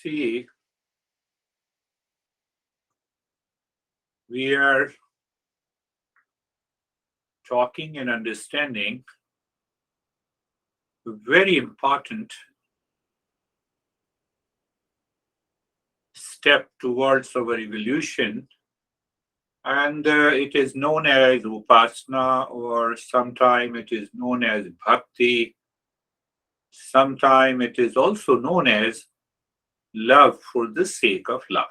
See, we are talking and understanding a very important step towards our evolution, and it is known as upasana, or sometime it is known as bhakti, sometime it is also known as love for the sake of love.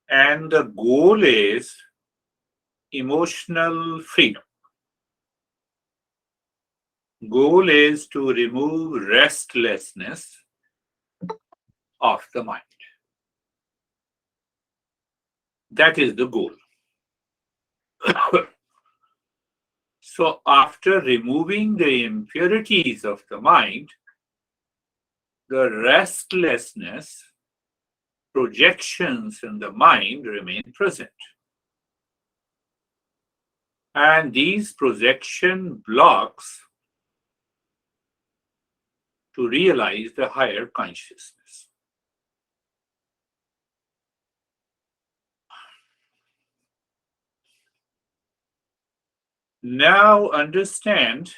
And the goal is emotional freedom. Goal is to remove restlessness of the mind. That is the goal. So after removing the impurities of the mind, the restlessness, projections in the mind remain present. And these projection blocks to realize the higher consciousness. Now understand,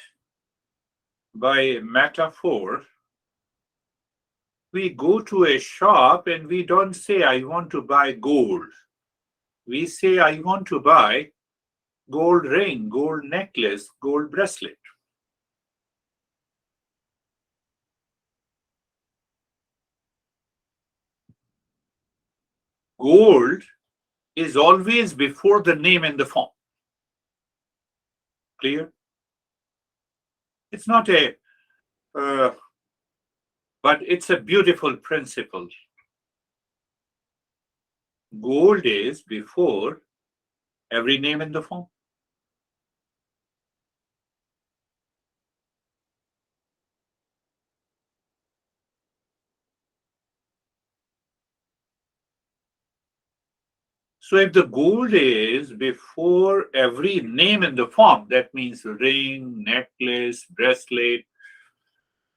by metaphor, we go to a shop and we don't say, I want to buy gold. We say, I want to buy gold ring, gold necklace, gold bracelet. Gold is always before the name and the form. Clear? It's not but it's a beautiful principle. Gold is before every name and the form. So if the gold is before every name in the form, that means ring, necklace, bracelet,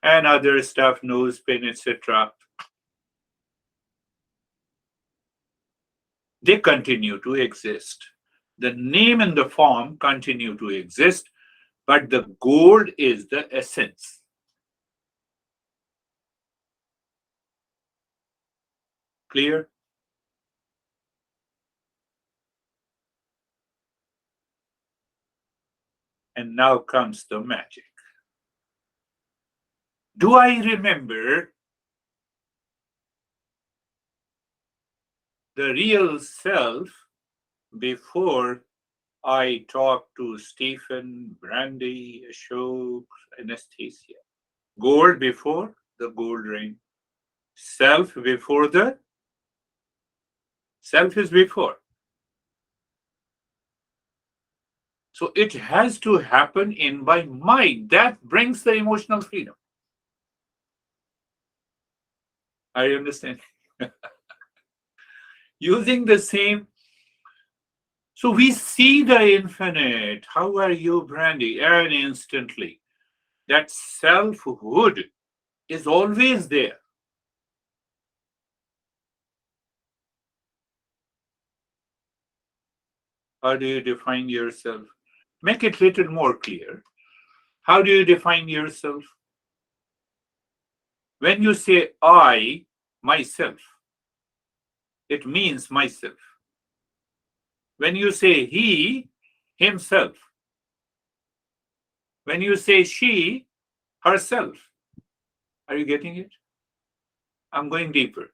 and other stuff, nose pin, etc., they continue to exist. The name and the form continue to exist, but the gold is the essence. Clear? And now comes the magic. Do I remember the real self before I talked to Stephen, Brandy, Ashok, Anastasia? Gold before the gold ring. Self before the self is before. So it has to happen in my mind. That brings the emotional freedom. I understand. Using the same. So we see the infinite. How are you, Brandy? And instantly, that selfhood is always there. How do you define yourself? Make it a little more clear. How do you define yourself? When you say I, myself, it means myself. When you say he, himself. When you say she, herself. Are you getting it? I'm going deeper.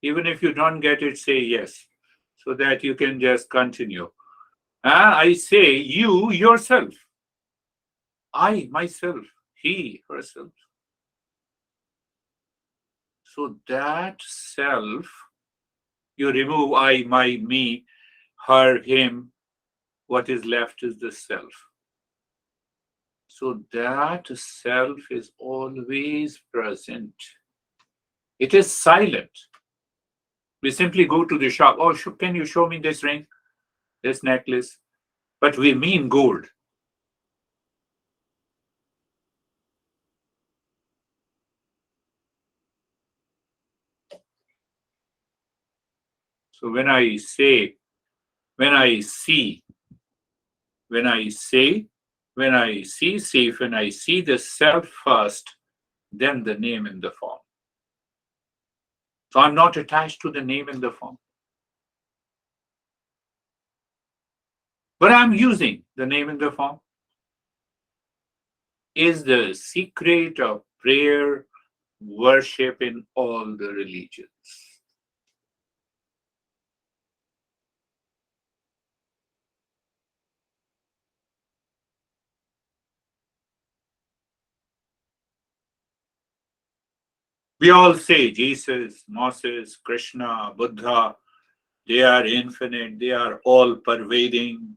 Even if you don't get it, say yes, so that you can just continue. I say you, yourself. I, myself. He, herself. So that self, you remove I, my, me, her, him. What is left is the self. So that self is always present. It is silent. We simply go to the shop. Oh, can you show me this ring, this necklace? But we mean gold. So when I say, when I see, when I say, when I see, when I see the self first, then the name and the form. So I'm not attached to the name and the form. But I'm using the name and the form. Is the secret of prayer, worship in all the religions. We all say Jesus, Moses, Krishna, Buddha, they are infinite, they are all pervading.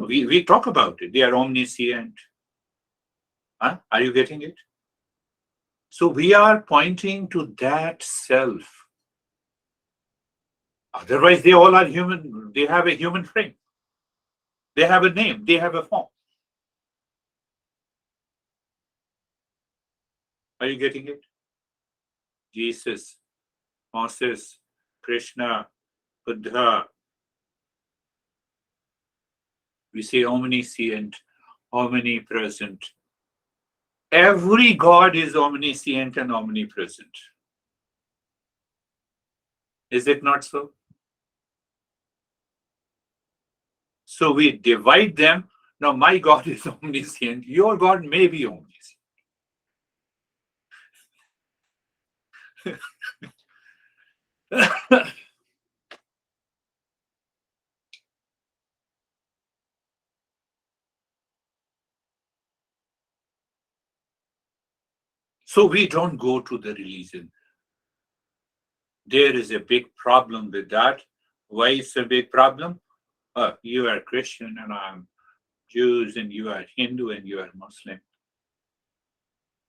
We talk about it, they are omniscient. Are you getting it? So we are pointing to that self. Otherwise, they all are human, they have a human frame, they have a name, they have a form. Are you getting it? Jesus, Moses, Krishna, Buddha. We say omniscient, omnipresent. Every God is omniscient and omnipresent. Is it not so? So we divide them. Now, my God is omniscient. Your God may be omniscient. So we don't go to the religion. There is a big problem with that. Why is a big problem? You are Christian and I'm Jews, and you are Hindu and you are Muslim.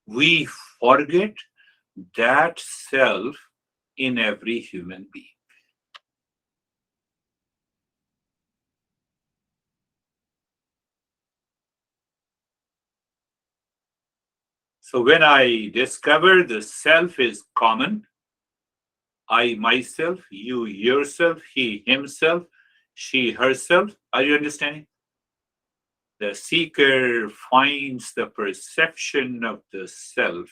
We forget that self in every human being. So when I discover the self is common, I myself, you yourself, he himself, she herself, are you understanding? The seeker finds the perception of the self.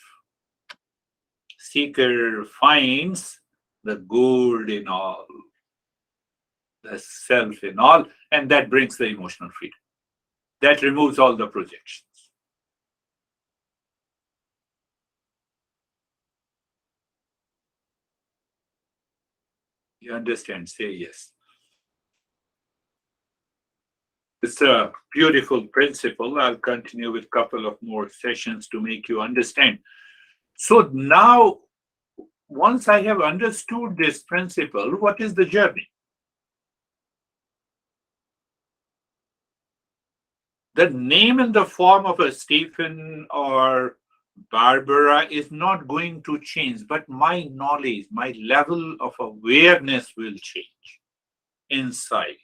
Seeker finds the good in all, the self in all, and that brings the emotional freedom. That removes all the projections. You understand? Say yes. It's a beautiful principle. I'll continue with a couple of more sessions to make you understand. So now, once I have understood this principle, what is the journey? The name and the form of a Stephen or Barbara is not going to change, but my knowledge, my level of awareness will change inside.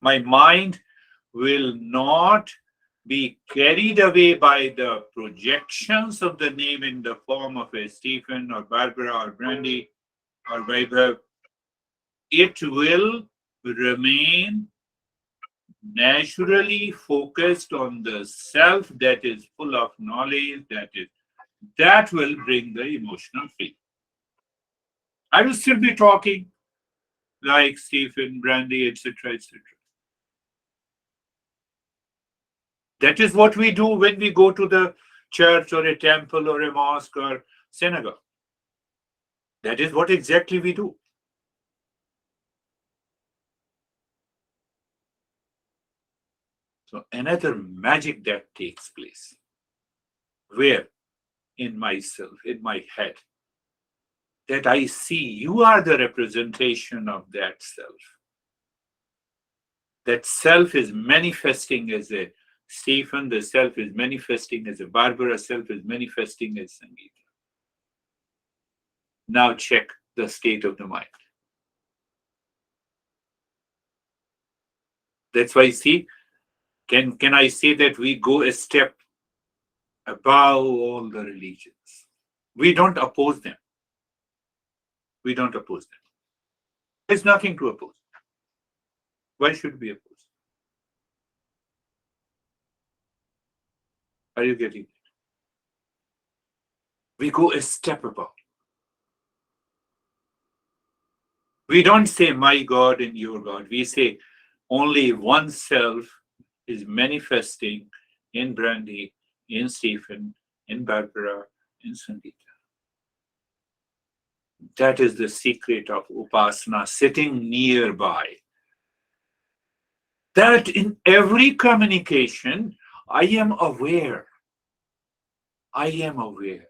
My mind will not be carried away by the projections of the name in the form of a Stephen or Barbara or Brandy or Vaibhav. It will remain naturally focused on the self that is full of knowledge, that will bring the emotional freedom. I will still be talking like Stephen, Brandy, etc., etc. That is what we do when we go to the church or a temple or a mosque or synagogue. That is what exactly we do. So another magic that takes place. Where? In myself, in my head. That I see you are the representation of that self. That self is manifesting as a Stephen, the self is manifesting as a Barbara, self is manifesting as Sangeeta. Now check the state of the mind. That's why, see, can I say that we go a step above all the religions? We don't oppose them. We don't oppose them. There's nothing to oppose. Why should we oppose? Are you getting it? We go a step above. We don't say my God and your God. We say only oneself is manifesting in Brandy, in Stephen, in Barbara, in Sangeeta. That is the secret of Upasana, sitting nearby. That in every communication, I am aware. I am aware.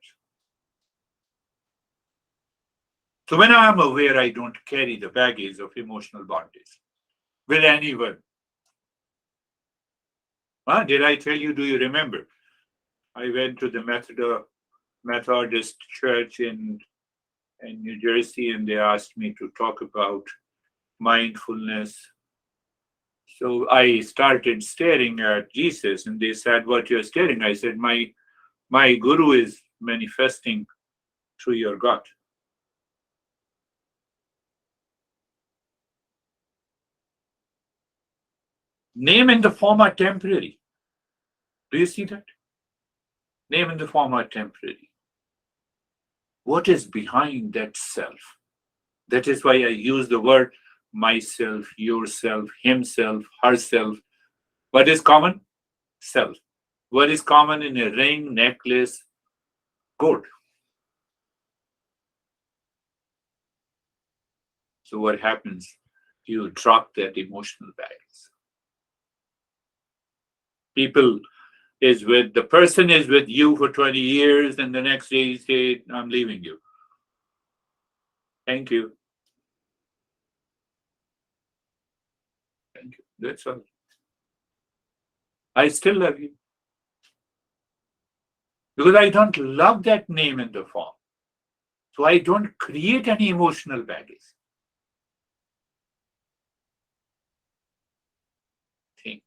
So when I am aware, I don't carry the baggage of emotional bondage with anyone. Did I tell you? Do you remember? I went to the Methodist church in New Jersey, and they asked me to talk about mindfulness. So I started staring at Jesus, and they said, "What you're staring?" I said, My guru is manifesting through your God." Name and the form are temporary. Do you see that? Name and the form are temporary. What is behind that self? That is why I use the word myself, yourself, himself, herself. What is common? Self. What is common in a ring, necklace? Gold. So what happens? You drop that emotional baggage. The person is with you for 20 years, and the next day you say, "I'm leaving you. Thank you. Thank you. That's all. I still love you." Because I don't love that name in the form. So I don't create any emotional baggage. Think.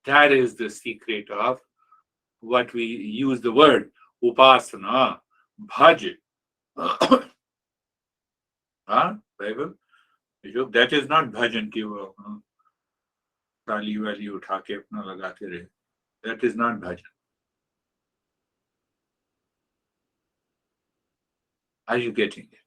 That is the secret of what we use the word upasana, bhajan. Bible? That is not bhajan ki wo ताली वाली उठा के अपना लगाते रहे. That is not bhajan. Are you getting it?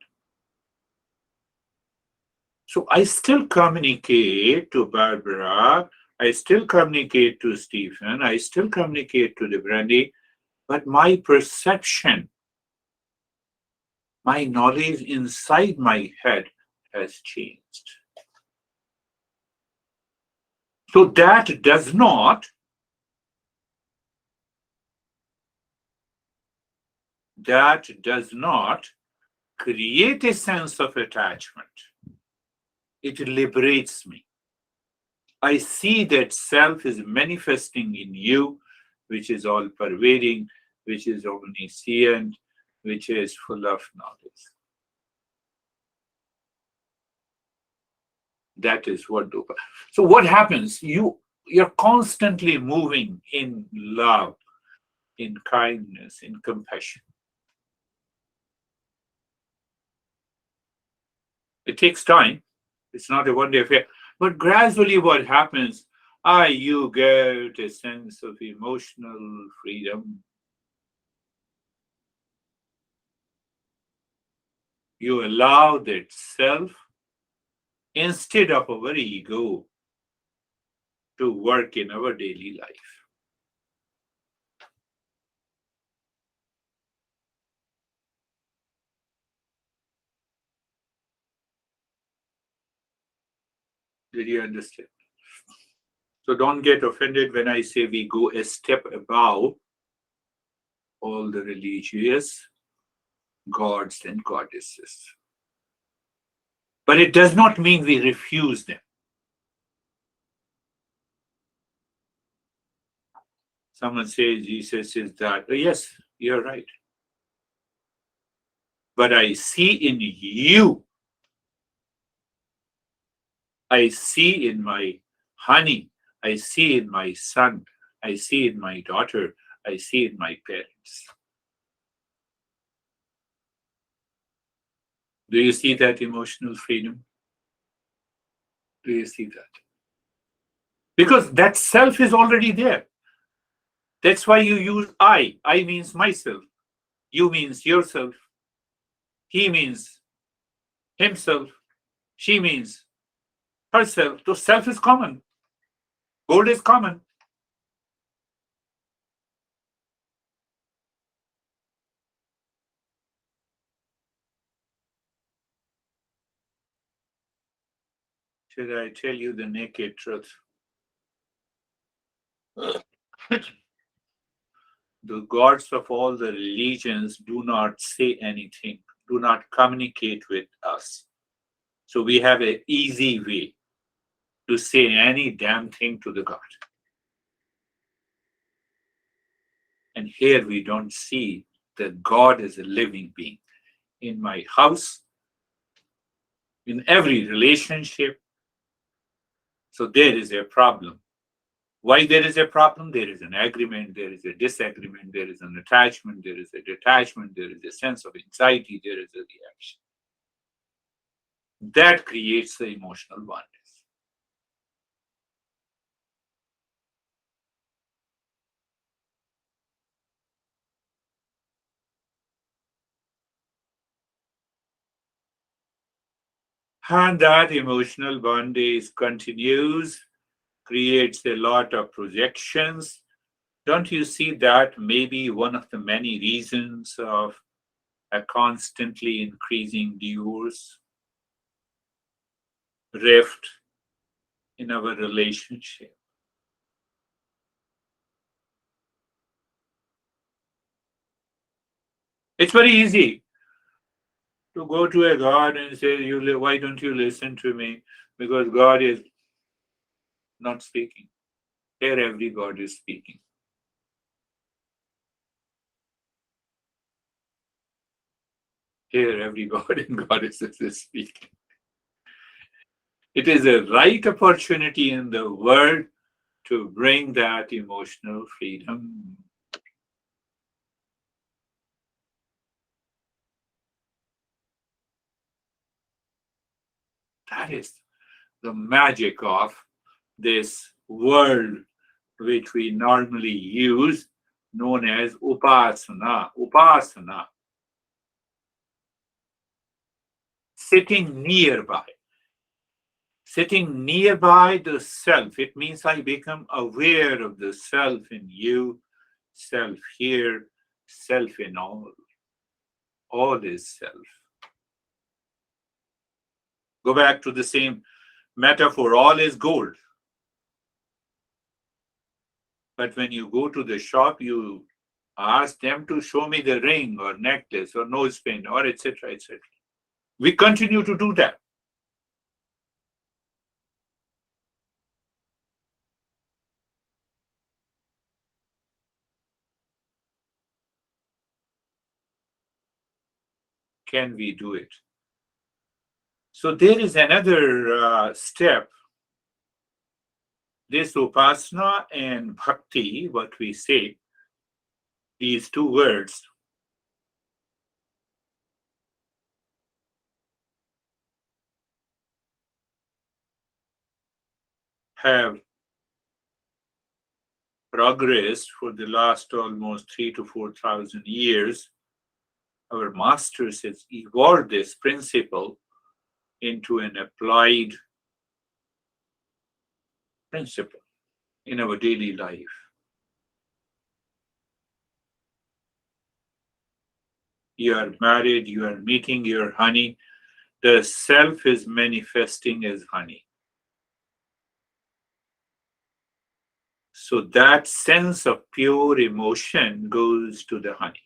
So I still communicate to Barbara, I still communicate to Stephen, I still communicate to the Brandy, but my perception, my knowledge inside my head has changed. So that does not create a sense of attachment. It liberates me. I see that self is manifesting in you, which is all pervading, which is omniscient, which is full of knowledge. That is what do. So what happens? You're constantly moving in love, in kindness, in compassion. It takes time. It's not a one-day affair. But gradually what happens, you get a sense of emotional freedom. You allow that self, instead of our ego, to work in our daily life. Did you understand? So don't get offended when I say we go a step above all the religious gods and goddesses. But it does not mean we refuse them. Someone says Jesus is that. Oh, yes, you're right. But I see in you, I see in my honey, I see in my son, I see in my daughter, I see in my parents. Do you see that emotional freedom? Do you see that? Because that self is already there. That's why you use I. I means myself. You means yourself. He means himself. She means herself. So self is common. Gold is common. Should I tell you the naked truth? The gods of all the religions do not say anything, do not communicate with us. So we have an easy way to say any damn thing to the God. And here we don't see that God is a living being. In my house, in every relationship, so there is a problem. Why there is a problem? There is an agreement, there is a disagreement, there is an attachment, there is a detachment, there is a sense of anxiety, there is a reaction. That creates the emotional oneness. And that emotional bondage continues, creates a lot of projections. Don't you see that maybe one of the many reasons of a constantly increasing divorce, rift in our relationship? It's very easy to go to a God and say, why don't you listen to me? Because God is not speaking. Here, every God is speaking. Here, every God and Goddess is speaking. It is a right opportunity in the world to bring that emotional freedom. That is the magic of this world which we normally use, known as upasana. Upasana, sitting nearby. Sitting nearby the self. It means I become aware of the self in you, self here, self in all. All is self. Go back to the same metaphor, all is gold. But when you go to the shop, you ask them to show me the ring or necklace or nose pin or etc. etc. We continue to do that. Can we do it? So there is another step. This upasana and bhakti, what we say, these two words have progressed for the last almost 3 to 4,000 years. Our masters has evolved this principle into an applied principle in our daily life. You are married, you are meeting your honey, the self is manifesting as honey. So that sense of pure emotion goes to the honey.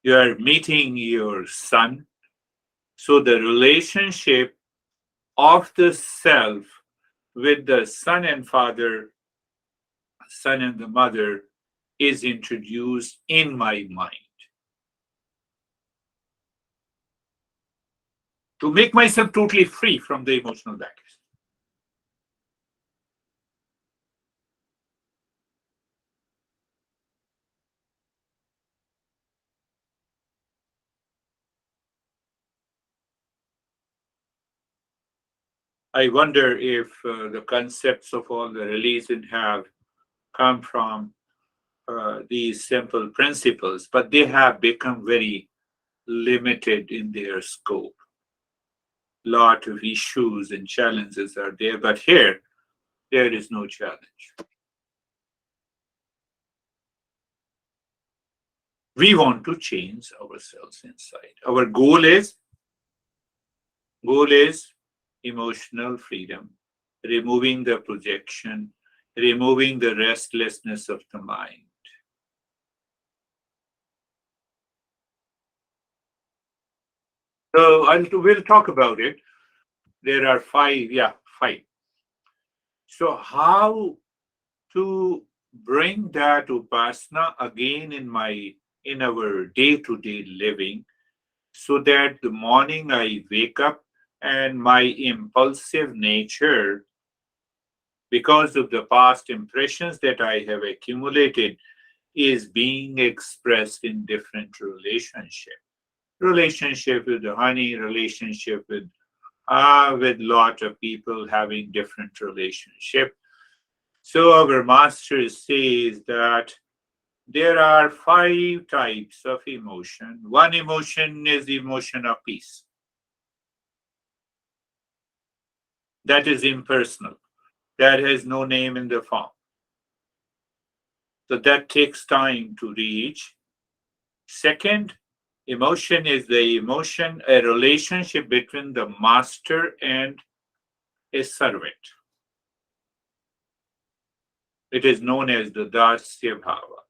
You are meeting your son. So the relationship of the self with the son and father, son and the mother is introduced in my mind to make myself totally free from the emotional baggage. I wonder if the concepts of all the religion have come from these simple principles, but they have become very limited in their scope. Lot of issues and challenges are there, but here there is no challenge. We want to change ourselves inside. Our goal is emotional freedom, removing the projection, removing the restlessness of the mind. So we'll talk about it. There are five, yeah, five. So how to bring that upasana again in our day-to-day living, so that the morning I wake up and my impulsive nature, because of the past impressions that I have accumulated, is being expressed in different relationships. Relationship with the honey, relationship with lot of people having different relationship. So our master says that there are five types of emotion. One emotion is the emotion of peace. That is impersonal. That has no name in the form. So that takes time to reach. Second, emotion is the emotion, a relationship between the master and a servant. It is known as the Dasya Bhava.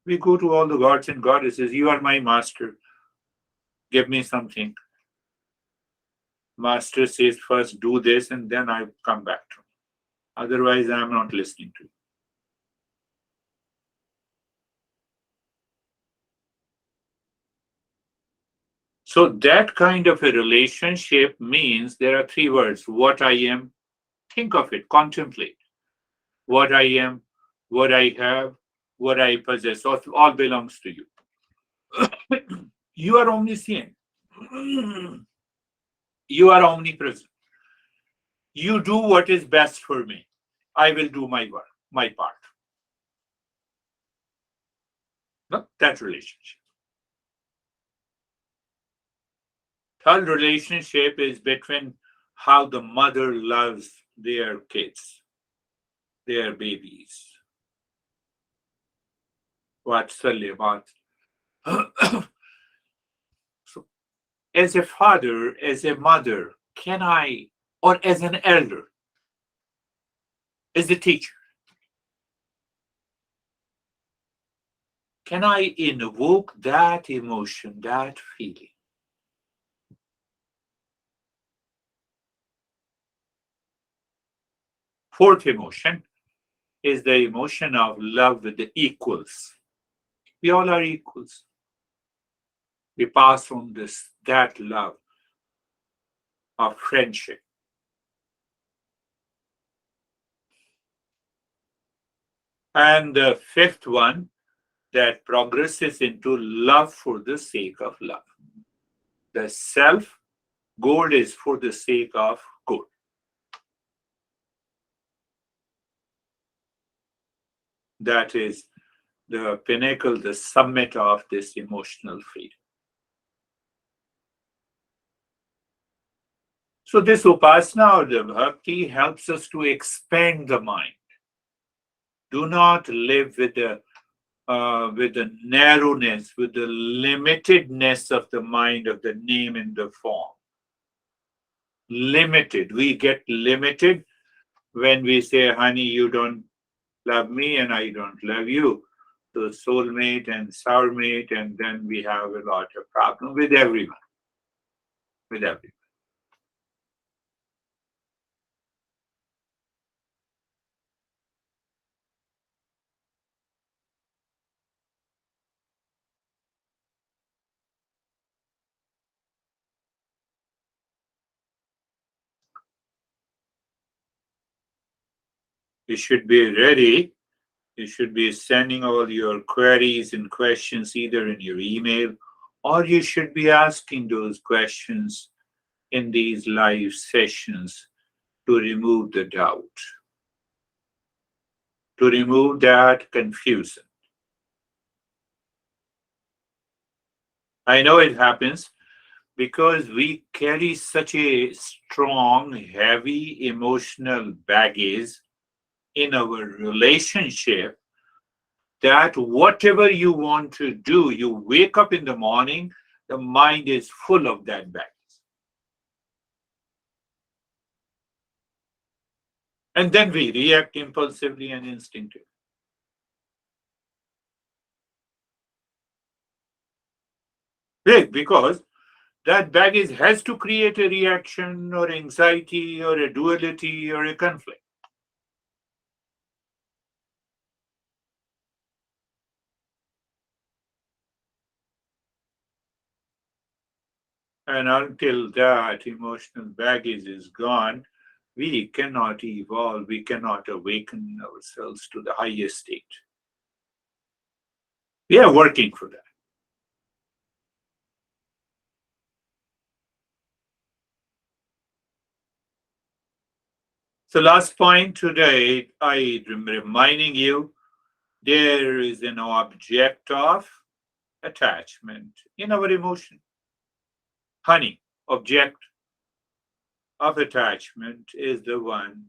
We go to all the gods and goddesses, you are my master, give me something. Master says, first do this and then I come back to you. Otherwise, I am not listening to you. So that kind of a relationship means there are three words. What I am, think of it, contemplate. What I am, what I have, what I possess, all belongs to you. You are omniscient. You are omnipresent. You do what is best for me. I will do my work, my part. No? That relationship. Third relationship is between how the mother loves their kids, their babies. Vatsalya, so, as a father, as a mother, can I, or as an elder, as a teacher, can I invoke that emotion, that feeling? Fourth emotion is the emotion of love with the equals. We all are equals. We pass on that love of friendship. And the fifth one that progresses into love for the sake of love. The self goal is for the sake of good. That is the pinnacle, the summit of this emotional freedom. So this upasana or the bhakti helps us to expand the mind. Do not live with the narrowness, with the limitedness of the mind, of the name and the form. Limited. We get limited when we say, honey, you don't love me and I don't love you. So soulmate and sourmate, and then we have a lot of problem with everyone. With everyone. You should be ready. You should be sending all your queries and questions either in your email, or you should be asking those questions in these live sessions to remove the doubt, to remove that confusion. I know it happens because we carry such a strong, heavy emotional baggage in our relationship that whatever you want to do, you wake up in the morning, the mind is full of that baggage. And then we react impulsively and instinctively. Right, because that baggage has to create a reaction or anxiety or a duality or a conflict. And until that emotional baggage is gone, we cannot evolve, we cannot awaken ourselves to the highest state. We are working for that. So, last point today, I am reminding you there is an object of attachment in our emotion. Honey, object of attachment is the one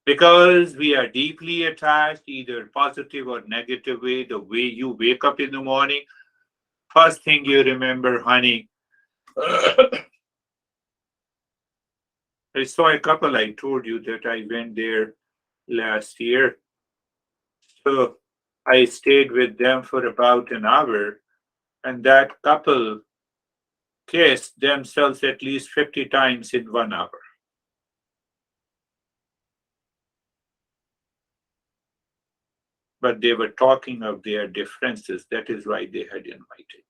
because we are deeply attached, either positive or negative way. The way you wake up in the morning, first thing you remember, honey. I saw a couple, I told you that I went there last year. So I stayed with them for about an hour, and that couple kissed themselves at least 50 times in 1 hour. But they were talking of their differences. That is why they had invited.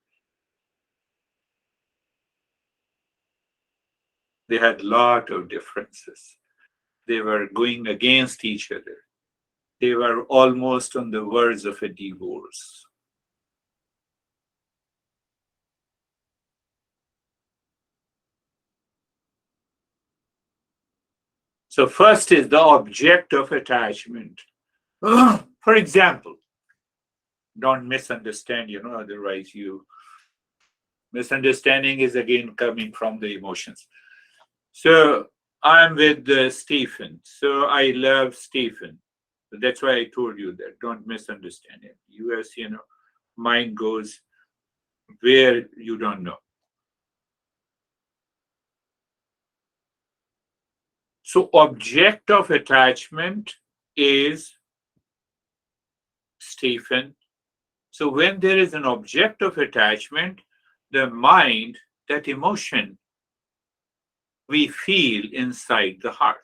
They had a lot of differences. They were going against each other. They were almost on the verge of a divorce. So, first is the object of attachment. For example, don't misunderstand, otherwise you misunderstanding is again coming from the emotions. So I'm with Stephen. So I love Stephen. That's why I told you that. Don't misunderstand him. US, mind goes where you don't know. So object of attachment is Stephen. So when there is an object of attachment, the mind, that emotion, we feel inside the heart.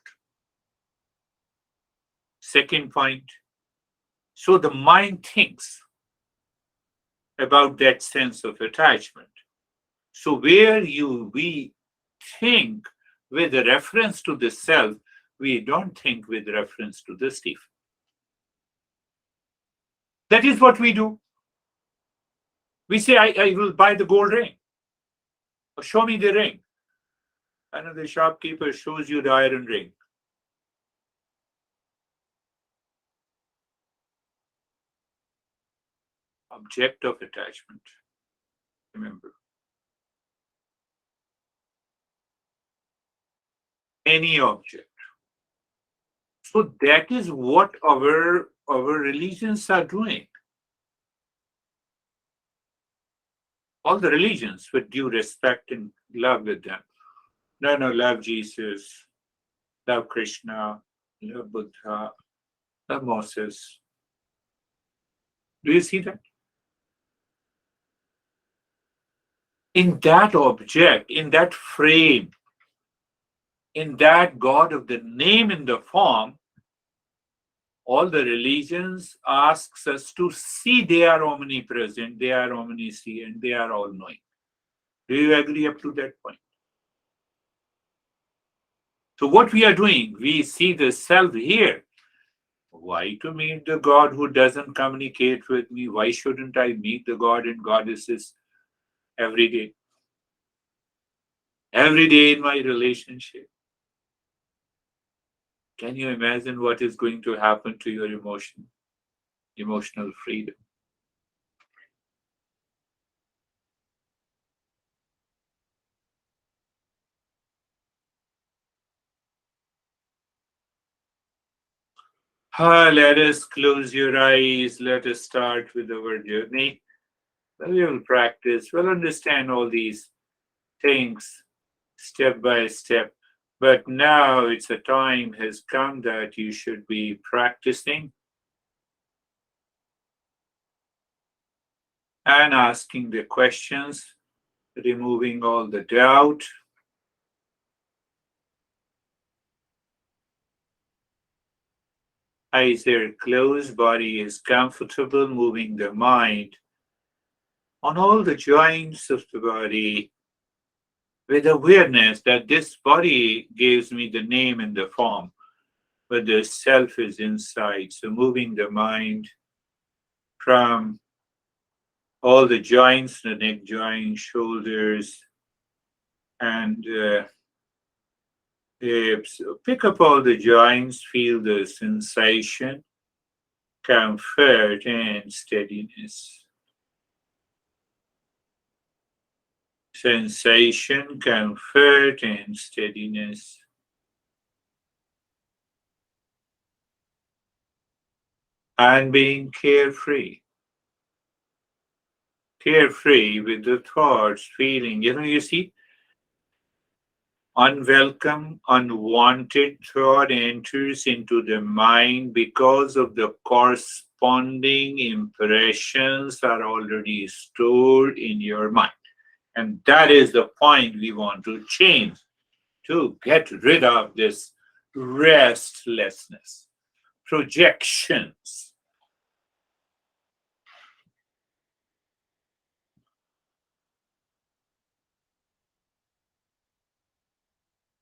Second point, so the mind thinks about that sense of attachment. So where we think with reference to the self, we don't think with reference to the Steve. That is what we do. We say, I will buy the gold ring. Or show me the ring. And the shopkeeper shows you the iron ring. Object of attachment. Remember. Any object. So that is what our religions are doing. All the religions, with due respect and love with them. No, love Jesus, love Krishna, love Buddha, love Moses. Do you see that? In that object, in that frame, in that God of the name in the form, all the religions asks us to see they are omnipresent, they are omniscient, they are all knowing. Do you agree up to that point? So what we are doing, we see the self here. Why to meet the God who doesn't communicate with me? Why shouldn't I meet the God and goddesses every day? every day in my relationship. Can you imagine what is going to happen to your emotional freedom? Let us close your eyes. Let us start with our journey. We will practice. We'll understand all these things step by step. But now it's a time has come that you should be practicing and asking the questions, removing all the doubt. Eyes are closed, body is comfortable, moving the mind on all the joints of the body with awareness that this body gives me the name and the form, but the self is inside. So moving the mind from all the joints, the neck joint, shoulders, and hips. Pick up all the joints, feel the sensation, comfort, and steadiness. Sensation, comfort, and steadiness. And being carefree. Carefree with the thoughts, feeling. You see, unwelcome, unwanted thought enters into the mind because of the corresponding impressions are already stored in your mind. And that is the point we want to change, to get rid of this restlessness, projections.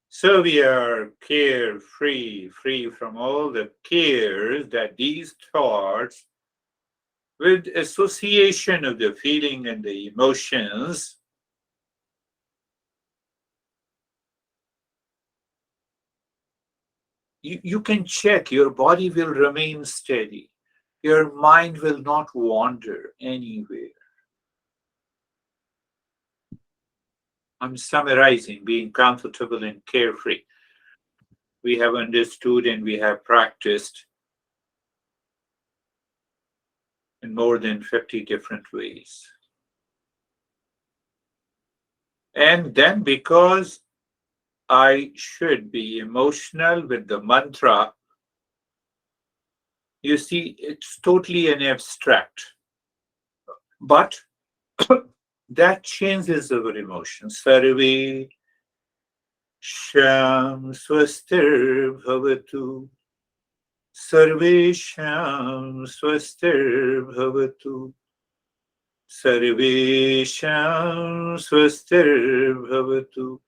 So we are carefree, free from all the cares that these thoughts, with association of the feeling and the emotions, you can check your body will remain steady. Your mind will not wander anywhere. I'm summarizing being comfortable and carefree. We have understood and we have practiced in more than 50 different ways. And then because I should be emotional with the mantra, you see, it's totally an abstract. But that changes our emotions. Sarve Sham Swastir Bhavatu. Sarvesham Swastir Bhavatu. Sarvesham Swastir Bhavatu.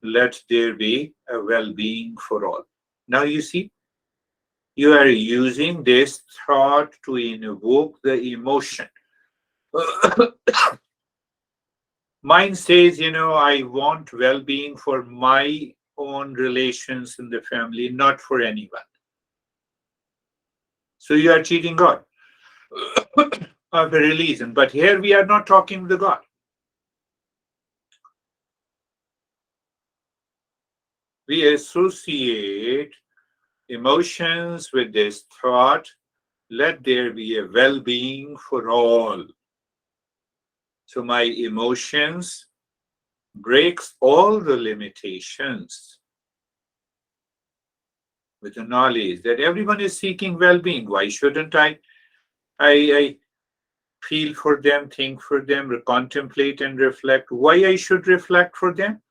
Let there be a well-being for all. Now you see, you are using this thought to invoke the emotion. Mind says, I want well being for my own relations in the family, not for anyone. So you are cheating God of a religion. But here we are not talking to God. We associate emotions with this thought, let there be a well being for all. So my emotions breaks all the limitations with the knowledge that everyone is seeking well-being. Why shouldn't I feel for them, think for them, contemplate and reflect? Why I should reflect for them?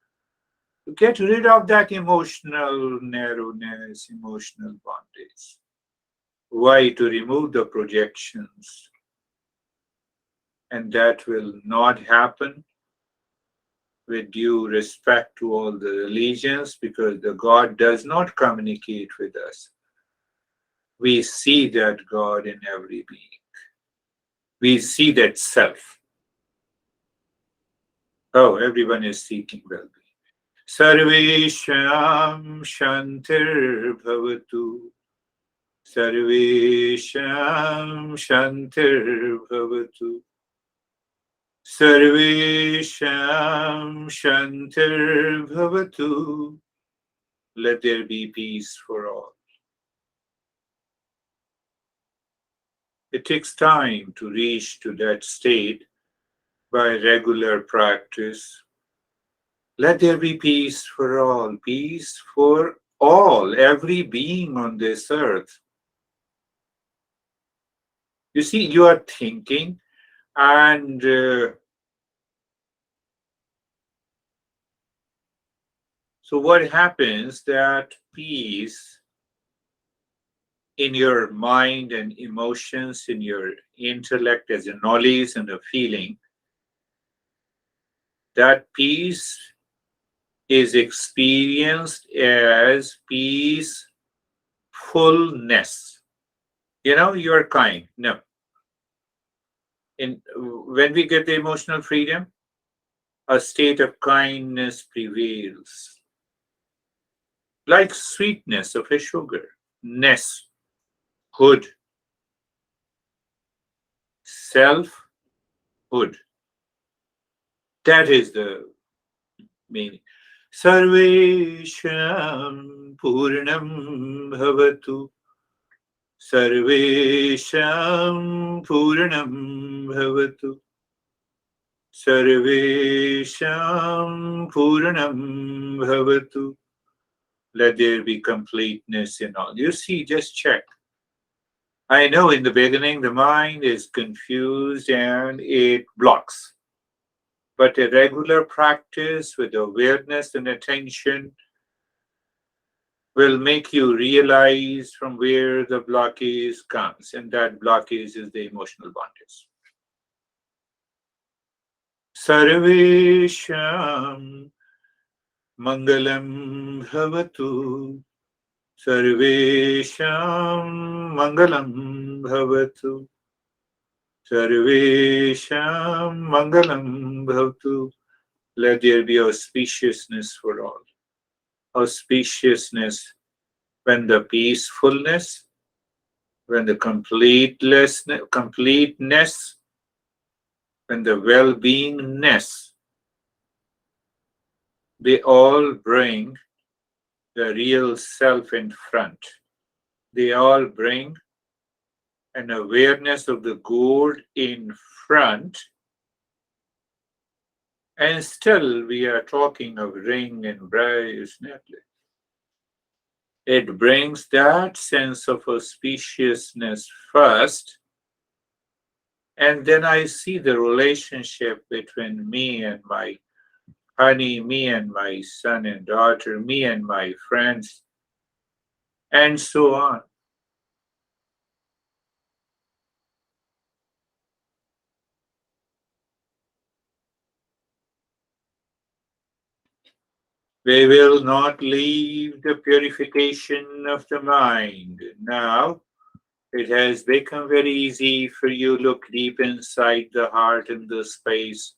To get rid of that emotional narrowness, emotional bondage. Why? To remove the projections. And that will not happen with due respect to all the religions, because the God does not communicate with us. We see that God in every being. We see that self. Oh, everyone is seeking well-being. Sarvesham Shantir Bhavatu. Sarvesham Shantir Bhavatu. Sarvesham Shantir Bhavatu. Let there be peace for all. It takes time to reach to that state by regular practice. Let there be peace for all, peace for all, every being on this earth. You see, you are thinking, and so what happens that peace in your mind and emotions, in your intellect as a knowledge and a feeling, that peace is experienced as peacefulness. You know, you're kind. No. When we get the emotional freedom, a state of kindness prevails. Like sweetness of a sugar. Ness, hood, self-hood. That is the meaning. Sarvesham Purnam Bhavatu. Sarvesham Purnam Bhavatu. Sarvesham Purnam Bhavatu. Let there be completeness in all. You see, just check. I know in the beginning the mind is confused and it blocks. But a regular practice with awareness and attention will make you realize from where the blockage comes, and that blockage is the emotional bondage. Sarvesham Mangalam Bhavatu. Sarvesham Mangalam Bhavatu. Sarvesham Mangalam Bhavatu. Let there be auspiciousness for all. Auspiciousness when the peacefulness, when the completeness, when the well-beingness, they all bring the real self in front. They all bring an awareness of the gold in front. And still we are talking of ring and brass necklace. It brings that sense of auspiciousness first, and then I see the relationship between me and my honey, me and my son and daughter, me and my friends, and so on. We will not leave the purification of the mind. Now, it has become very easy for you to look deep inside the heart in the space.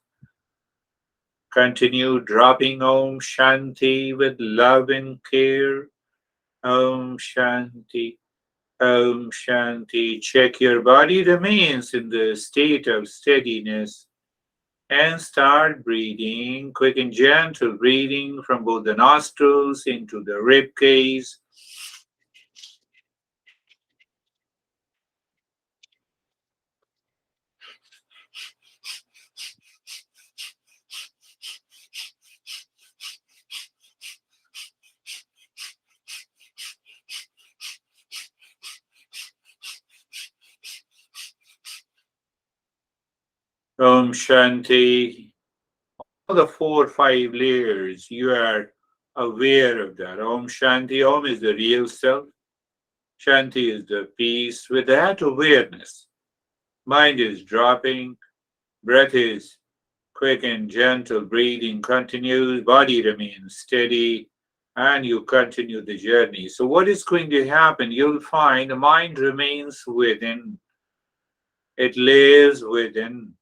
Continue dropping Om Shanti with love and care. Om Shanti. Om Shanti. Check your body remains in the state of steadiness and start breathing, quick and gentle breathing from both the nostrils into the rib cage. Om Shanti. All the 4 or 5 layers, you are aware of that. Om Shanti. Om is the real self. Shanti is the peace. With that awareness, mind is dropping, breath is quick and gentle, breathing continues, body remains steady, and you continue the journey. So, what is going to happen? You'll find the mind remains within, it lives within.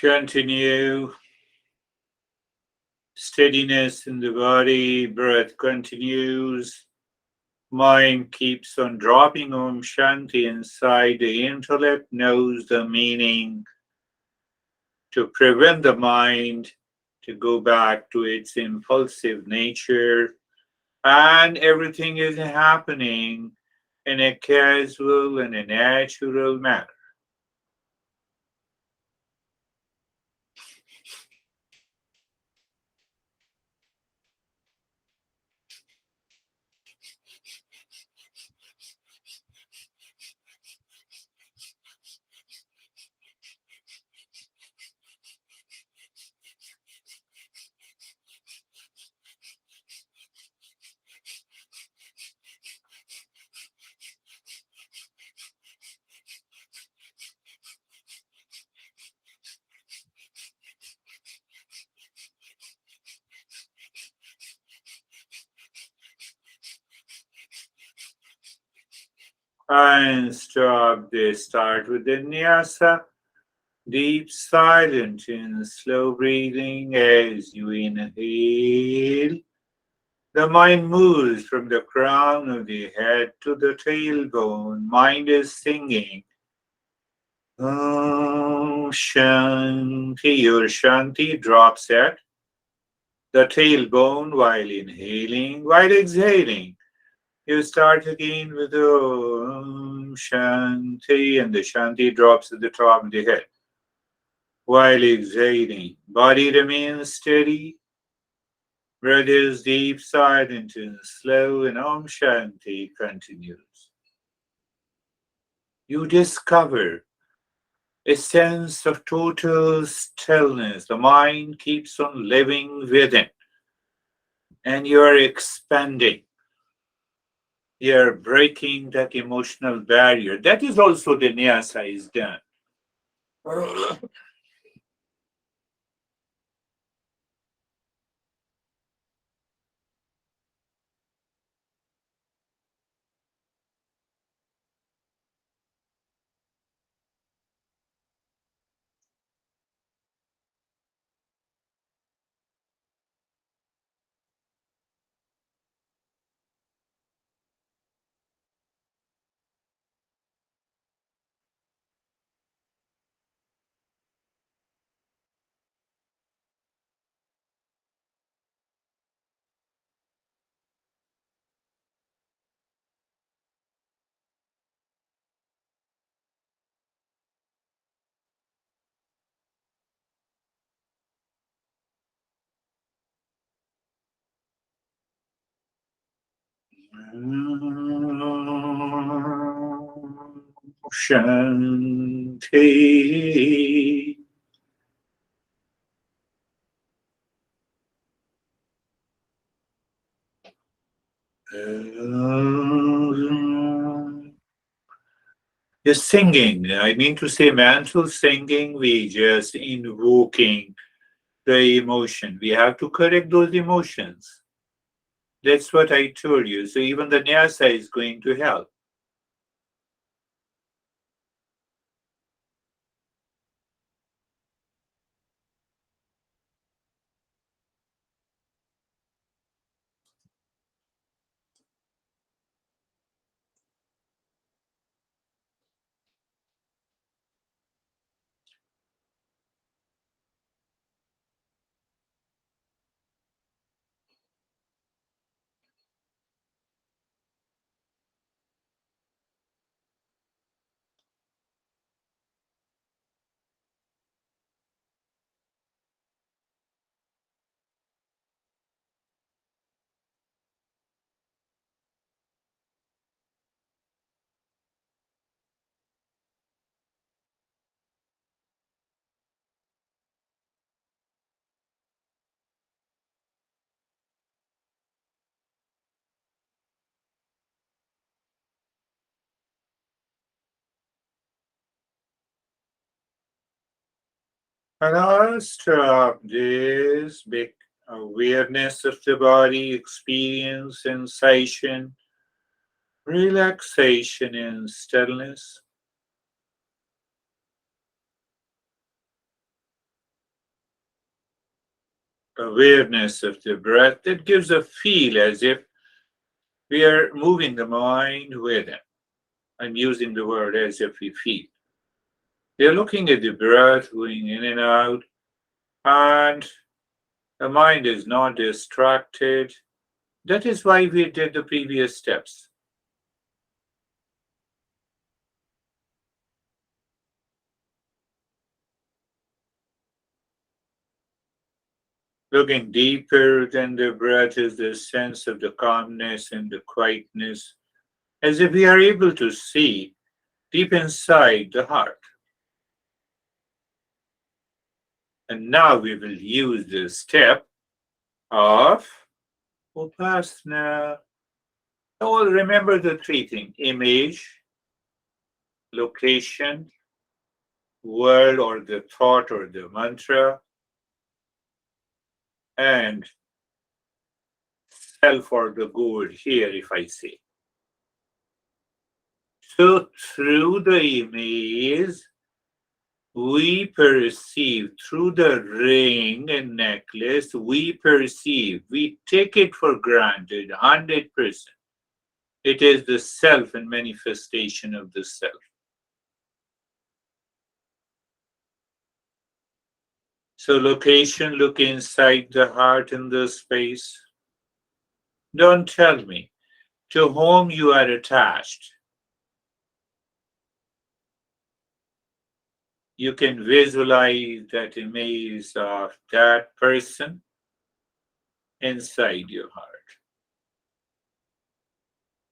Continue. Steadiness in the body, breath continues. Mind keeps on dropping Om Shanti inside. The intellect knows the meaning to prevent the mind to go back to its impulsive nature. And everything is happening in a casual and a natural manner. And stop. They start with the nyasa. Deep silence and slow breathing as you inhale. The mind moves from the crown of the head to the tailbone. Mind is singing. Om Shanti. Your Shanti drops at the tailbone while inhaling. While exhaling, you start again with Om Shanti, and the Shanti drops at the top of the head. While exhaling, body remains steady. Breath is deep, silent, and slow, and Om Shanti continues. You discover a sense of total stillness. The mind keeps on living within, and you are expanding. You're breaking that emotional barrier. That is also the nyasa is done. Shanti. You're singing. I mean to say, mantle singing, we just invoking the emotion. We have to correct those emotions. That's what I told you. So even the nyasa is going to help. And last, this big awareness of the body, experience, sensation, relaxation, and stillness. Awareness of the breath that gives a feel as if we are moving the mind with it. I'm using the word as if we feel. They're looking at the breath going in and out, and the mind is not distracted. That is why we did the previous steps. Looking deeper than the breath is the sense of the calmness and the quietness, as if we are able to see deep inside the heart. And now we will use the step of Upasana. So remember the three things: image, location, word or the thought or the mantra, and self or the goal here, if I say. So through the image, we perceive, through the ring and necklace, we perceive, we take it for granted 100%. It is the self and manifestation of the self. So location, look inside the heart in the space. Don't tell me to whom you are attached. You can visualize that image of that person inside your heart.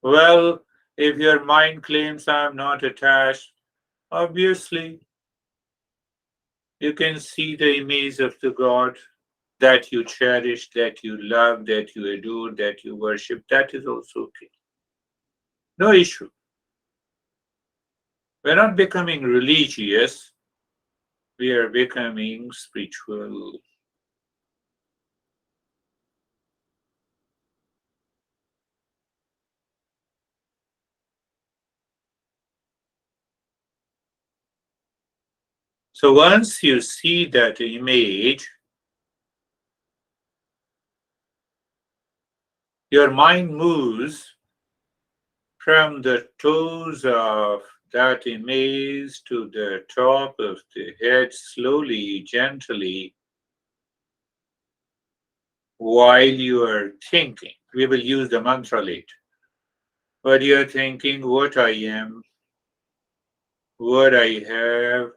Well, if your mind claims I'm not attached, obviously you can see the image of the God that you cherish, that you love, that you adore, that you worship. That is also okay. No issue. We're not becoming religious, we are becoming spiritual. So once you see that image, your mind moves from the toes of that image to the top of the head, slowly, gently, while you are thinking. We will use the mantra later. But you are thinking what I am, what I have,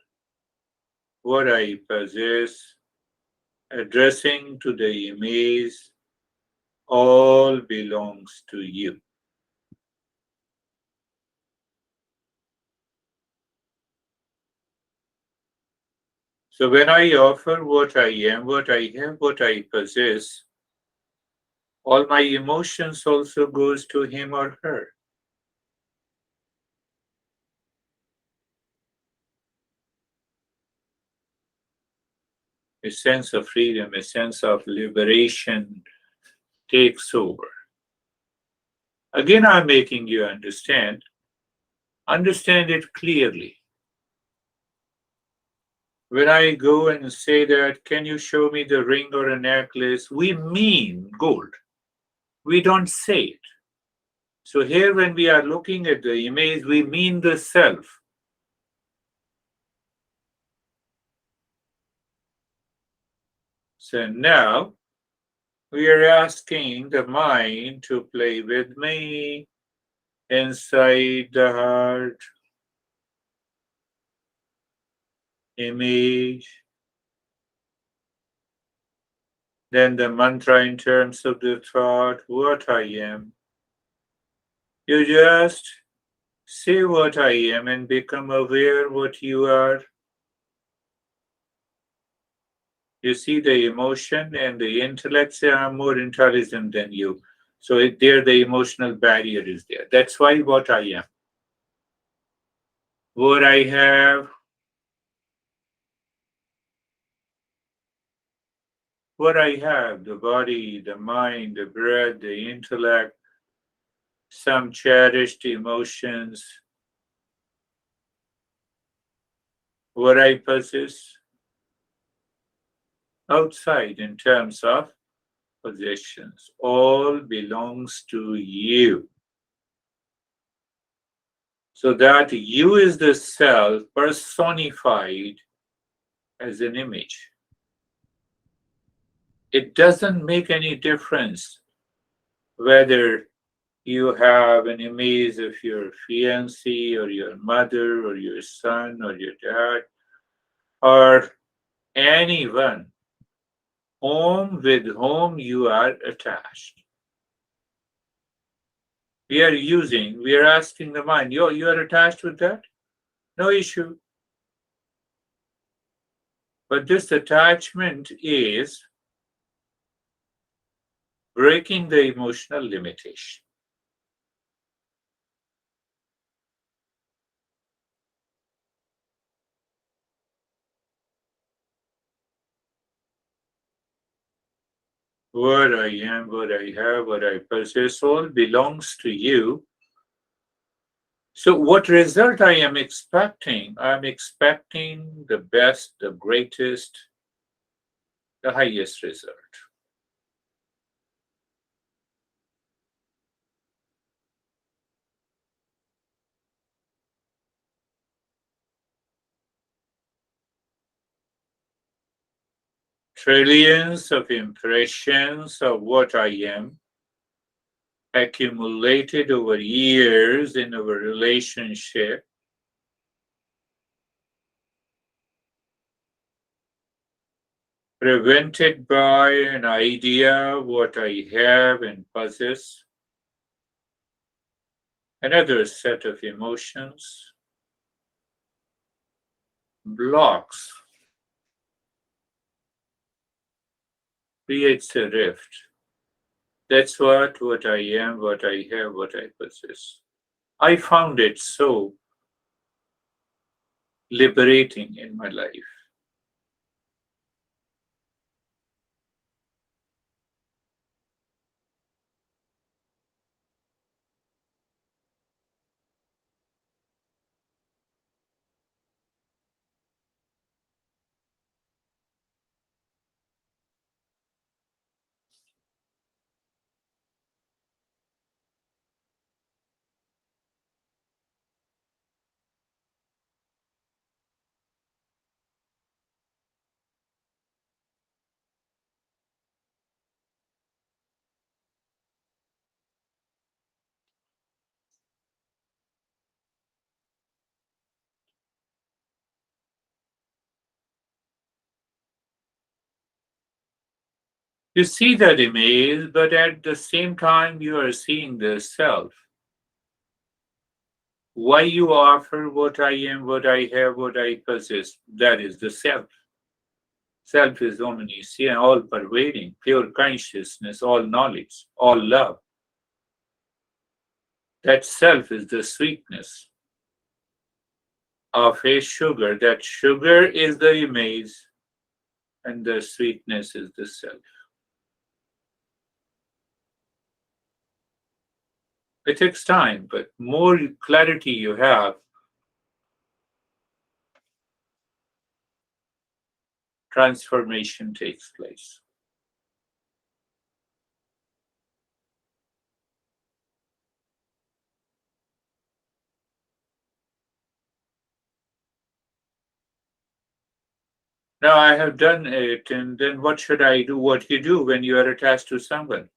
what I possess, addressing to the image, all belongs to you. So when I offer what I am, what I have, what I possess, all my emotions also goes to him or her. A sense of freedom, a sense of liberation takes over. Again, I'm making you understand it clearly. When I go and say that, can you show me the ring or a necklace? We mean gold. We don't say it. So here, when we are looking at the image, we mean the self. So now we are asking the mind to play with me inside the heart image. Then the mantra in terms of the thought, what I am. You just say what I am and become aware what you are. You see the emotion and the intellect say, I'm more intelligent than you. So there the emotional barrier is there. That's why what I am. What I have, what I have, the body, the mind, the breath, the intellect, some cherished emotions, what I possess outside in terms of possessions, all belongs to you. So that you is the self personified as an image. It doesn't make any difference whether you have an image of your fiancé or your mother or your son or your dad or anyone with whom you are attached. We are asking the mind, you are attached with that? No issue. But this attachment is breaking the emotional limitation. What I am, what I have, what I possess, all belongs to you. So, what result I am expecting? I'm expecting the best, the greatest, the highest result. Trillions of impressions of what I am accumulated over years in our relationship, prevented by an idea of what I have and possess, another set of emotions, blocks, creates a rift. That's what I am, what I have, what I possess. I found it so liberating in my life. You see that image, but at the same time, you are seeing the self. Why you offer what I am, what I have, what I possess, that is the self. Self is omniscient, all pervading, pure consciousness, all knowledge, all love. That self is the sweetness of a sugar. That sugar is the image, and the sweetness is the self. It takes time, but more clarity you have, transformation takes place. Now I have done it, and then what should I do? What you do when you are attached to someone?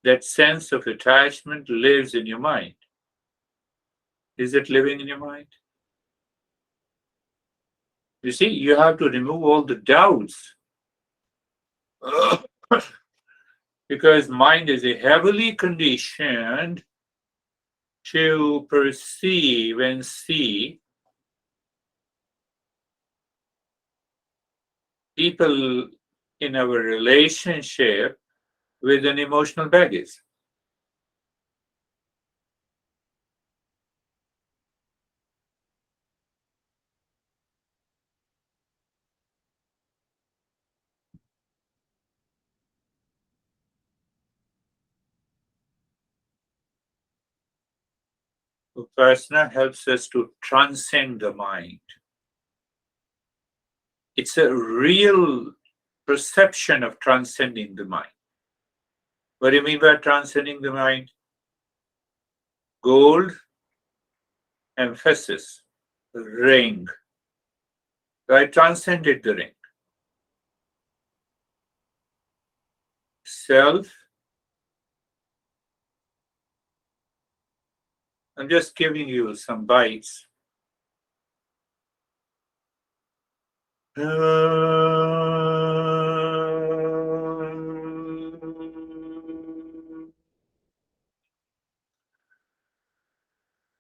That sense of attachment lives in your mind. Is it living in your mind? You see, you have to remove all the doubts because mind is a heavily conditioned to perceive and see people in our relationship with an emotional baggage. Vipassana helps us to transcend the mind. It's a real perception of transcending the mind. What do you mean by transcending the mind? Gold, emphasis, ring. So I transcended the ring. Self, I'm just giving you some bites.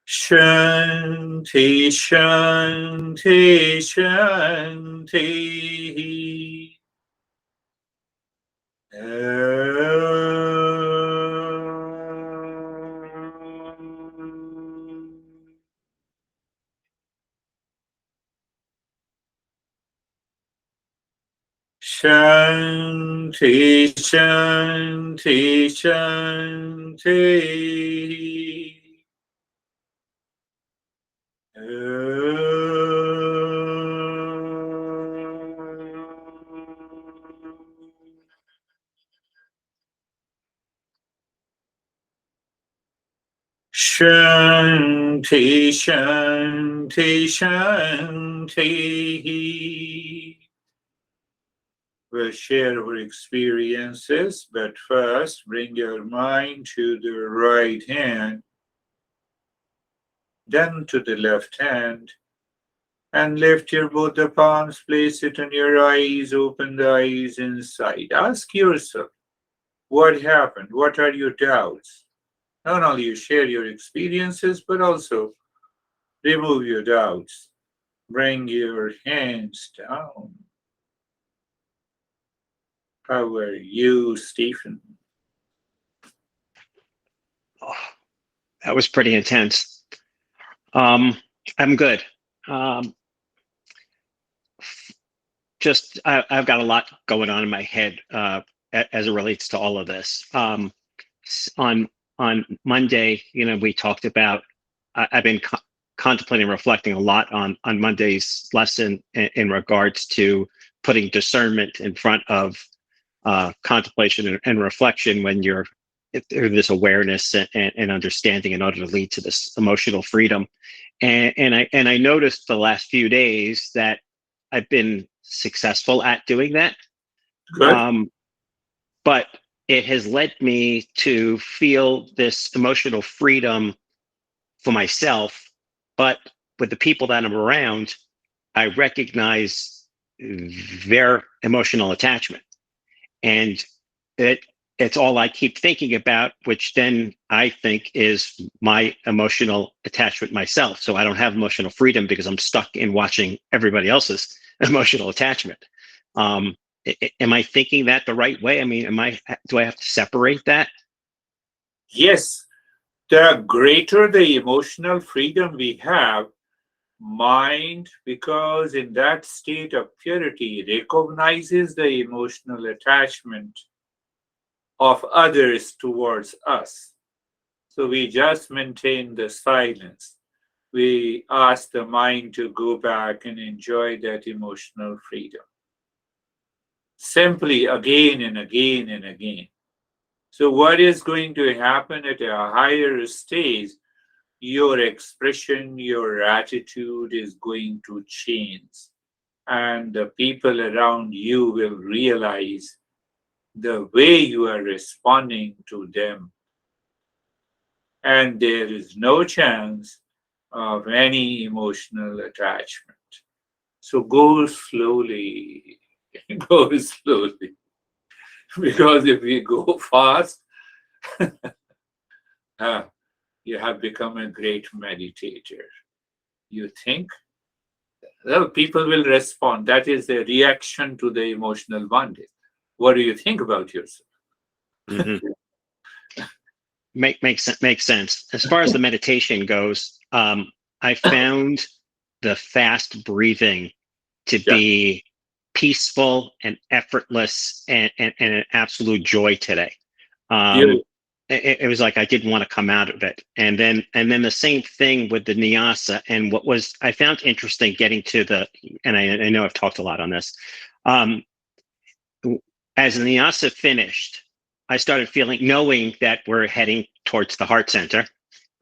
Shanti, Shanti, Shanti. Shanti, Shanti, Shanti. Shanti, Shanti, Shanti. We'll share our experiences, but first bring your mind to the right hand, then to the left hand, and lift your both the palms, place it on your eyes, open the eyes inside. Ask yourself, what happened? What are your doubts? Not only you share your experiences, but also remove your doubts. Bring your hands down. How are you, Stephen? Oh, that was pretty intense. I'm good. Um, I've got a lot going on in my head as it relates to all of this. On Monday, we talked about. I've been contemplating, reflecting a lot on Monday's lesson in regards to putting discernment in front of contemplation and reflection when you're through this awareness and understanding in order to lead to this emotional freedom. And I noticed the last few days that I've been successful at doing that. Good. But it has led me to feel this emotional freedom for myself. But with the people that I'm around, I recognize their emotional attachment. And it's all I keep thinking about, which then I think is my emotional attachment myself. So I don't have emotional freedom because I'm stuck in watching everybody else's emotional attachment. Am I thinking that the right way? I mean, do I have to separate that? Yes, the greater the emotional freedom we have, mind, because in that state of purity, recognizes the emotional attachment of others towards us. So we just maintain the silence. We ask the mind to go back and enjoy that emotional freedom. Simply again and again and again. So, what is going to happen at a higher stage? Your expression, your attitude is going to change, and the people around you will realize the way you are responding to them, and there is no chance of any emotional attachment. So go slowly, go slowly, because if we go fast, you have become a great meditator. You think, well, people will respond. That is the reaction to the emotional bondage. What do you think about yourself? Mm-hmm. Makes sense. As far as the meditation goes, I found the fast breathing to Yeah. be peaceful and effortless and an absolute joy today. Um, Beautiful. it was like I didn't want to come out of it. And then the same thing with the Nyasa. And what was I found interesting getting to and I know I've talked a lot on this. Um, as the Nyasa finished, I started knowing that we're heading towards the heart center.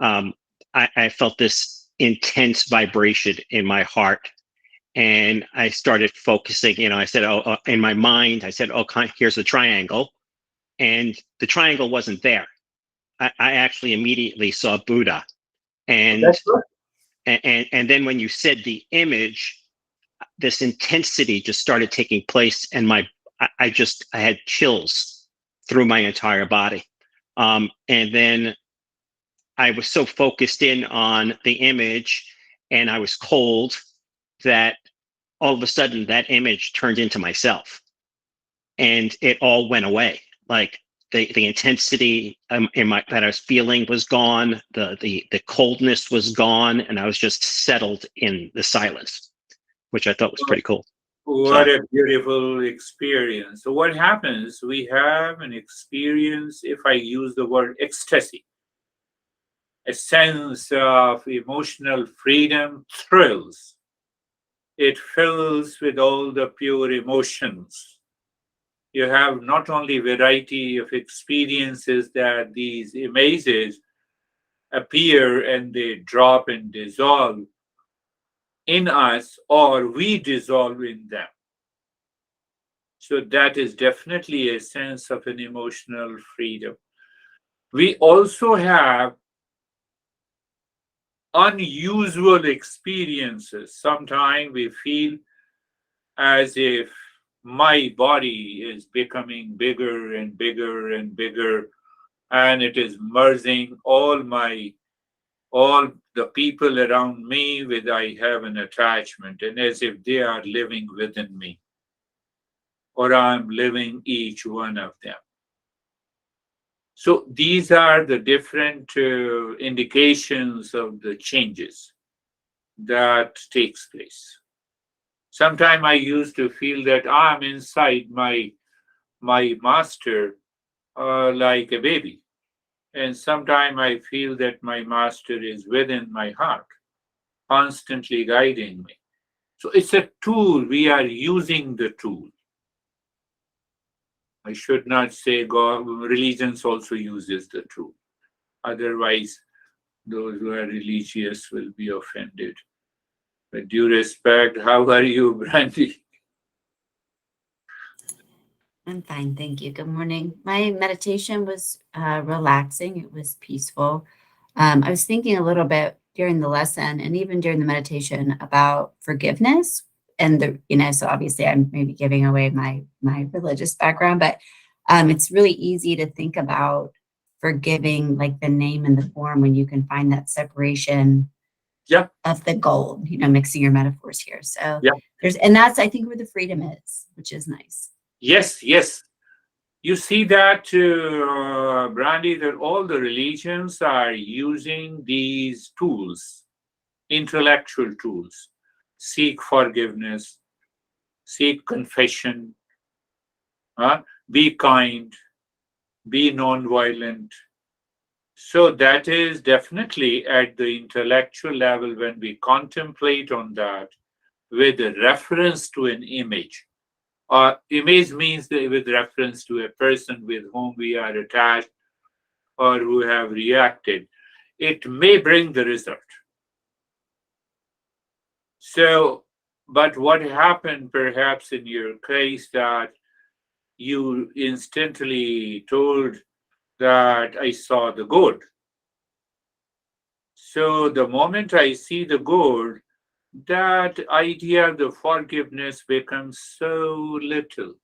Um, I felt this intense vibration in my heart. And I started focusing, I said, in my mind, I said, here's the triangle. And the triangle wasn't there. I actually immediately saw Buddha. And, That's good. and then when you said the image, this intensity just started taking place. And I had chills through my entire body. And then I was so focused in on the image and I was cold that all of a sudden that image turned into myself and it all went away. Like the intensity that I was feeling was gone. The coldness was gone, and I was just settled in the silence, which I thought was pretty cool. What So a beautiful experience. So, what happens? We have an experience, if I use the word ecstasy, a sense of emotional freedom, thrills. It fills with all the pure emotions. You have not only variety of experiences that these images appear and they drop and dissolve in us, or we dissolve in them. So that is definitely a sense of an emotional freedom. We also have unusual experiences. Sometimes we feel as if my body is becoming bigger and bigger and bigger, and it is merging all the people around me with I have an attachment, and as if they are living within me, or I'm living each one of them. So these are the different indications of the changes that takes place. Sometimes I used to feel that I'm inside my master like a baby, and sometimes I feel that my master is within my heart, constantly guiding me. So it's a tool. We are using the tool. I should not say God. Religions also uses the tool. Otherwise, those who are religious will be offended. With due respect, how are you, Brandy? I'm fine, thank you. Good morning. My meditation was relaxing. It was peaceful. I was thinking a little bit during the lesson and even during the meditation about forgiveness and so obviously I'm maybe giving away my religious background, but it's really easy to think about forgiving like the name and the form when you can find that separation Yeah, of the gold, mixing your metaphors here. So yeah. and that's, I think, where the freedom is, which is nice. Yes, yes. You see that, Brandy, that all the religions are using these tools, intellectual tools. Seek forgiveness, seek confession, be kind, be non-violent. So that is definitely at the intellectual level when we contemplate on that with a reference to an image. Image means that with reference to a person with whom we are attached or who have reacted. It may bring the result. So, but what happened perhaps in your case that you instantly told that I saw the gold. So the moment I see the gold, that idea of the forgiveness becomes so little.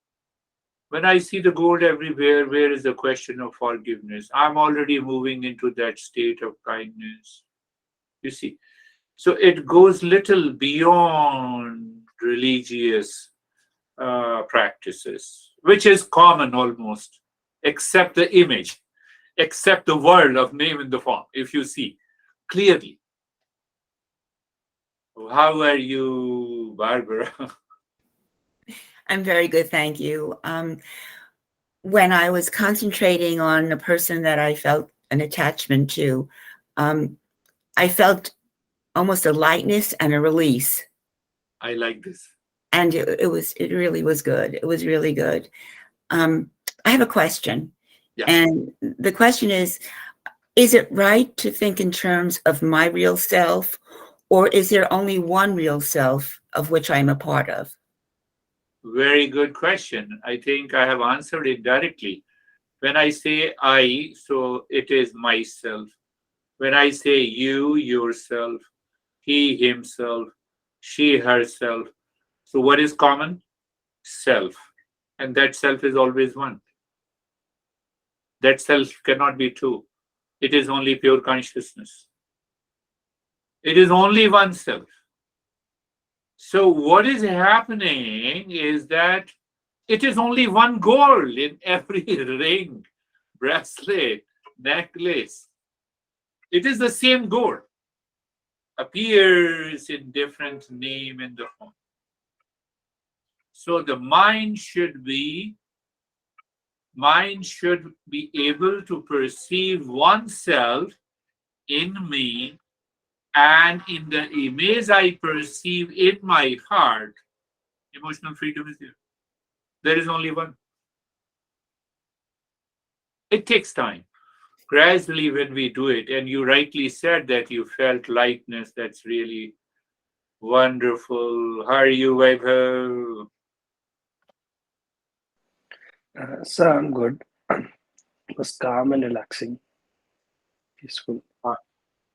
When I see the gold everywhere, where is the question of forgiveness? I'm already moving into that state of kindness. You see, so it goes little beyond religious practices, which is common almost, except the image, except the world of name in the form, if you see clearly. How are you, Barbara? I'm very good, thank you. when I was concentrating on a person that I felt an attachment to, I felt almost a lightness and a release. I like this. And it really was good. It was really good. I have a question. Yeah. And the question is it right to think in terms of my real self, or is there only one real self of which I'm a part of? Very good question. I think I have answered it directly. When I say I, so it is myself. When I say you, yourself, he, himself, she, herself. So what is common? Self. And that self is always one. That self cannot be two. It is only pure consciousness. It is only one self. So what is happening is that it is only one gold in every ring, bracelet, necklace. It is the same gold, appears in different name in the form. So the mind should be able to perceive oneself in me, and in the image I perceive in my heart. Emotional freedom is there. There is only one. It takes time. Gradually, when we do it, and you rightly said that you felt lightness, that's really wonderful. How are you, Vaibhav? So I'm good. It was calm and relaxing, peaceful.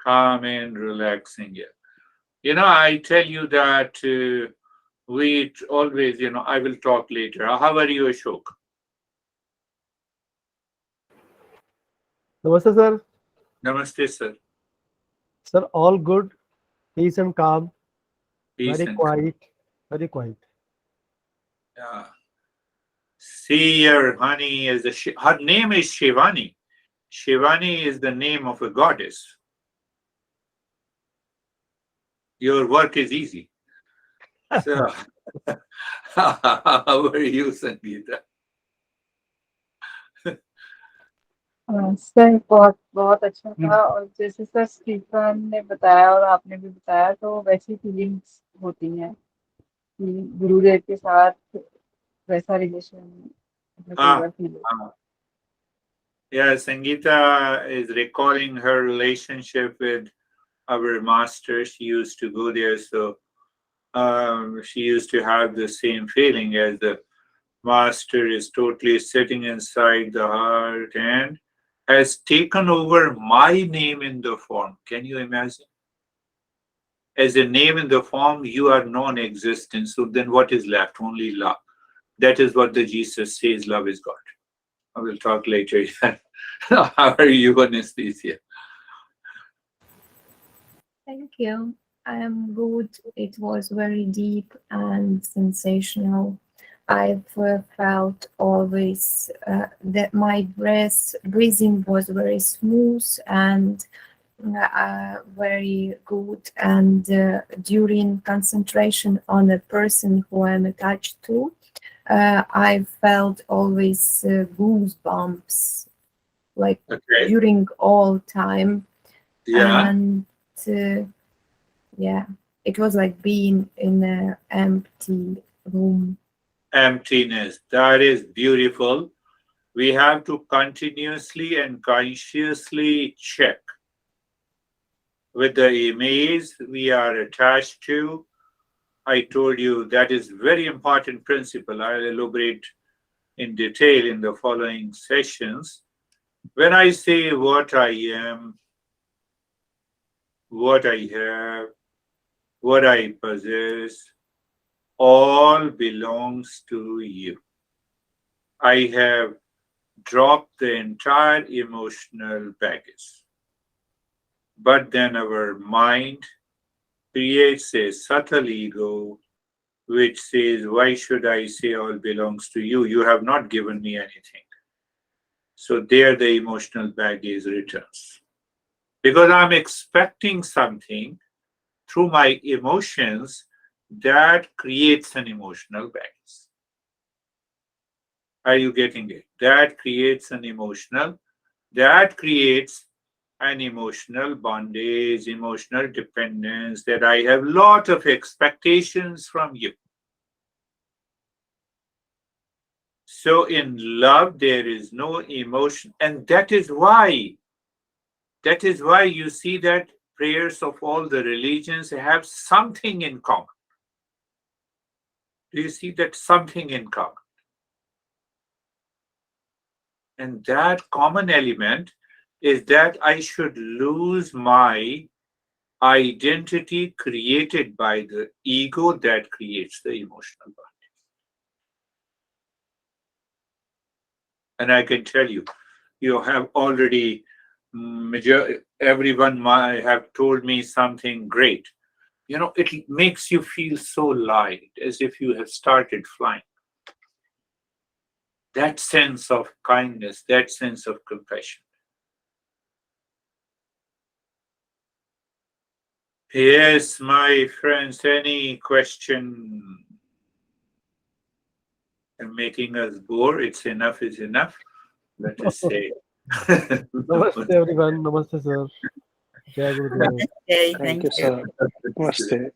Calm and relaxing. Yeah. I tell you that we always, I will talk later. How are you, Ashok? Namaste, sir. Namaste, sir. Sir, all good, peace and calm, Peace very and quiet, very quiet. yeah. See, your honey is her name is Shivani. Shivani is the name of a goddess. Your work is easy. So, how are you, Sangeeta? Sir बहुत बहुत अच्छा था। और जैसे sir Stephen ने बताया और आपने भी बताया, तो वैसी फीलिंग्स होती हैं कि गुरुदेव के साथ वैसा रिलेशन कई Ah, बार फील होता ah. Yeah, Sangeeta is recalling her relationship with our master. She used to go there, so she used to have the same feeling as the master is totally sitting inside the heart and has taken over my name in the form. Can you imagine? As a name in the form, you are non-existent. So then what is left? Only love. That is what the Jesus says, love is God. I will talk later. How are you, Anesthesia? Thank you. I am good. It was very deep and sensational. I've felt always that my breathing was very smooth and very good. And during concentration on a person who I'm attached to, I felt always goosebumps, like Okay. during all time. Yeah. And yeah, it was like being in an empty room. Emptiness. That is beautiful. We have to continuously and consciously check with the image we are attached to. I told you that is very important principle. I'll elaborate in detail in the following sessions. When I say what I am, what I have, what I possess, all belongs to you. I have dropped the entire emotional baggage. But then our mind creates a subtle ego which says, why should I say all belongs to you? You have not given me anything. So there the emotional baggage returns. Because I'm expecting something through my emotions that creates an emotional baggage. Are you getting it? That creates an emotional bondage, emotional dependence, that I have lot of expectations from you. So in love, there is no emotion. And that is why you see that prayers of all the religions have something in common. Do you see that something in common? And that common element is that I should lose my identity created by the ego that creates the emotional bondage. And I can tell you, you have already, everyone might have told me something great. You know, it makes you feel so light, as if you have started flying. That sense of kindness, that sense of compassion. Yes, my friends, any question? And making us bore, it's enough is enough. Let us say. Namaste everyone. Namaste sir. Jai Gurudev. Okay, Thank thank you, you. sir. Namaste.